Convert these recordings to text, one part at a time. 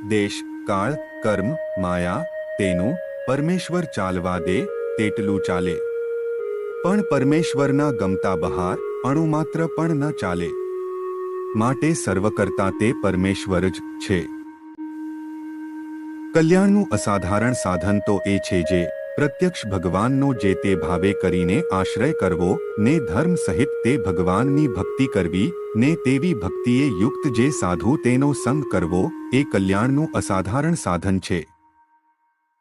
દેશ, કાળ, કર્મ, માયા, તેનું પરમેશ્વર ચાલવા દે તેટલું ચાલે. પણ પરમેશ્વરના ગમતા બહાર અણુ માત્ર પણ ન ચાલે. માટે સર્વકર્તા તે પરમેશ્વર જ છે. કલ્યાણનું અસાધારણ સાધન તો એ છે જે પ્રત્યક્ષ ભગવાનનો જે તે ભાવે કરીને આશ્રય કરવો ને ધર્મ સહિત તે ભગવાનની ભક્તિ કરવી ને તેવી ભક્તિએ યુક્ત જે સાધુ તેનો સંગ કરવો એ કલ્યાણનું અસાધારણ સાધન છે.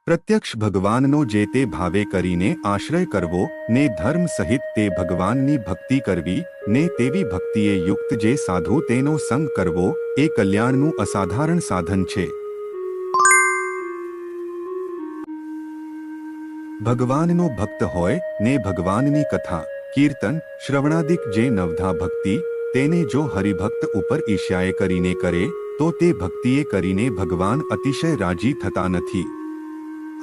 પ્રત્યક્ષ ભગવાનનો જે તે ભાવે કરીને આશ્રય કરવો ને ધર્મ સહિત તે ભગવાનની ભક્તિ કરવી ને તેવી ભક્તિએ યુક્ત જે સાધુ તેનો સંગ કરવો એ કલ્યાણનું અસાધારણ સાધન છે. ભગવાનનો ભક્ત હોય ને ભગવાનની કથા, કીર્તન, શ્રવણાદિક જે નવધા ભક્તિ તેને જો હરિભક્ત ઉપર ઈર્ષ્યાએ કરીને કરે તો તે ભક્તિએ કરીને ભગવાન અતિશય રાજી થતા નથી.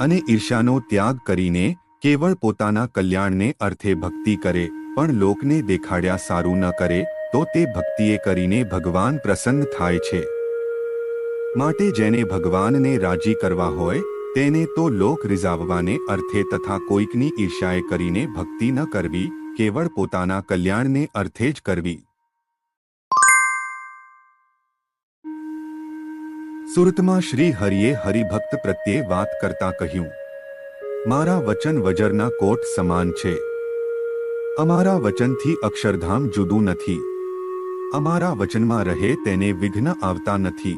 અને ઈર્ષ્યાનો ત્યાગ કરીને કેવળ પોતાના કલ્યાણને અર્થે ભક્તિ કરે પણ લોકને દેખાડ્યા સારું ન કરે તો તે ભક્તિએ કરીને ભગવાન પ્રસન્ન થાય છે. માટે જેને ભગવાનને રાજી કરવા હોય તેને તો લોક રીઝાવવાને અર્થે તથા કોઈકની ઈર્ષ્યાએ કરીને ભક્તિ ન કરવી, કેવળ પોતાના કલ્યાણને અર્થે જ કરવી. સુરતમાં શ્રી હરિએ હરિભક્ત પ્રત્યે વાત કરતા કહ્યું, મારા વચન વજરના કોટ સમાન છે. અમારા વચનથી અક્ષરધામ જુદું નથી. અમારા વચનમાં રહે તેને વિઘ્ન આવતા નથી.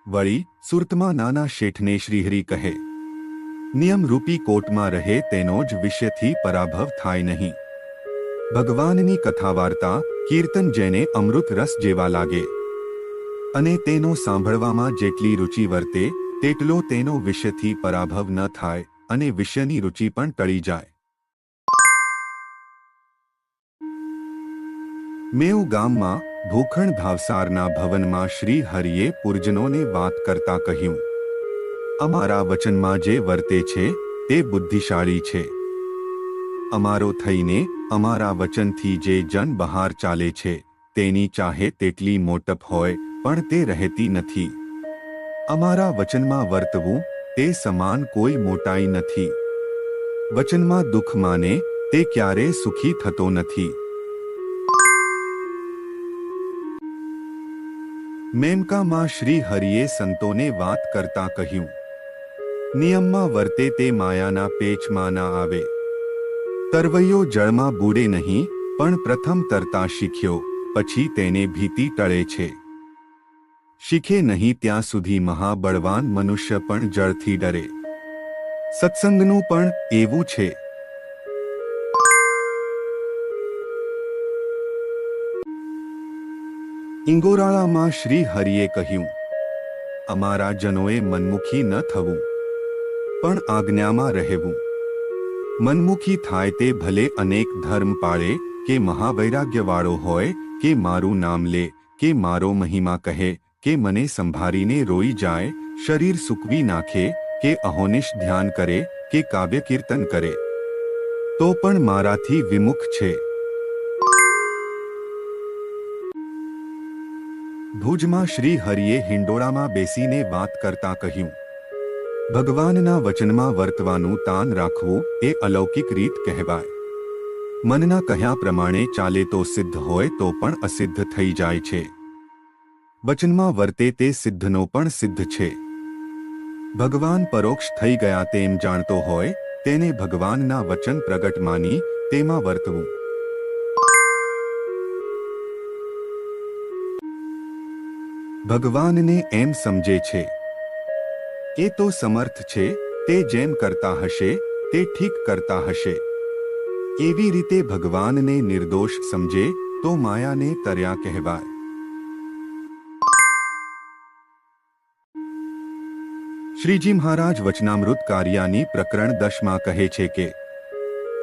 વળી સુરતમાં નાના શેઠને શ્રીહરિ કહે, નિયમરૂપી કોટમાં રહે તેનો જ વિષયથી પરાભવ થાય નહીં. ભગવાનની કથા વાર્તા, કીર્તન જેને અમૃત રસ જેવા લાગે અને તેનો સાંભળવામાં જેટલી રુચિ વર્તે તેટલો તેનો વિષયથી પરાભવ ન થાય અને વિષયની રુચિ પણ ટળી જાય. મેઉ ગામમાં ભૂખણ ભાવસારના ભવનમાં શ્રી હરિએ પુરજનોને વાત કરતા કહ્યું, અમારા વચનમાં જે વર્તે છે તે બુદ્ધિશાળી છે. અમારો થઈને અમારા વચનથી જે જન બહાર ચાલે છે તેની ચાહે તેટલી મોટપ હોય પણ તે રહેતી નથી. અમારા વચનમાં વર્તવું તે સમાન કોઈ મોટાઈ નથી. વચનમાં દુઃખ માને તે ક્યારે સુખી થતો નથી. મેમકામાં શ્રી હરિએ સંતોને વાત કરતા કહ્યું, નિયમમાં વર્તે તે માયાના પેચમાં ના આવે. તરવૈયો જળમાં બુડે નહીં પણ પ્રથમ તરતા શીખ્યો પછી તેને ભીતિ ટળે છે. શીખે નહીં ત્યાં સુધી મહાબળવાન મનુષ્ય પણ જળથી ડરે. સત્સંગનું પણ એવું છે. ઇંગોરાળામાં શ્રી હરિએ કહ્યું, અમારા જનોએ મનમુખી ન થવું પણ આજ્ઞામાં રહેવું. મનમુખી થાય તે ભલે અનેક ધર્મ પાળે કે મહાવૈરાગ્યવાળો હોય કે મારું નામ લે કે મારો મહિમા કહે કે મને સંભાળીને રોઈ જાય, શરીર સૂકવી નાખે કે અહોનિશ ધ્યાન કરે કે કાવ્ય કીર્તન કરે તો પણ મારાથી વિમુખ છે. ભુજમાં શ્રી હરિએ હિંડોળામાં બેસીને વાત કરતા કહ્યું, ભગવાનના વચનમાં વર્તવાનું તાન રાખવું એ અલૌકિક રીત કહેવાય. મનના કહ્યા પ્રમાણે ચાલે તો સિદ્ધ હોય તો પણ અસિદ્ધ થઈ જાય છે. વચનમાં વર્તે તે સિદ્ધનો પણ સિદ્ધ છે. ભગવાન પરોક્ષ થઈ ગયા તેમ જાણતો હોય તેને ભગવાનના વચન પ્રગટ માની તેમાં વર્તવું. ભગવાનને એમ સમજે છે એ તો સમર્થ છે, તે જેમ કરતા હશે તે ઠીક કરતા હશે. એવી રીતે ભગવાનને નિર્દોષ સમજે તો માયાને તર્યા કહેવાય. શ્રીજી મહારાજ વચનામૃત કાર્યાની પ્રકરણ 10માં કહે છે કે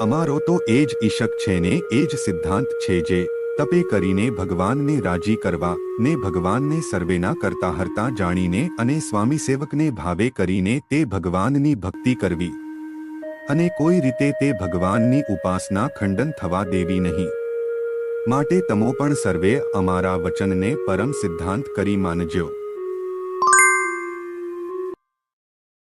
અમારો તો એ જ ઈશક છે ને એ જ સિદ્ધાંત છે જે તપે કરીને ભગવાનને રાજી કરવા ને ભગવાનને સર્વેના કરતા હરતા જાણીને અને સ્વામી સેવકને ભાવે કરીને તે ભગવાનની ભક્તિ કરવી અને કોઈ રીતે તે ભગવાનની ઉપાસના ખંડન થવા દેવી નહીં. માટે તમો પણ સર્વે અમારા વચનને પરમ સિદ્ધાંત કરી માનજો.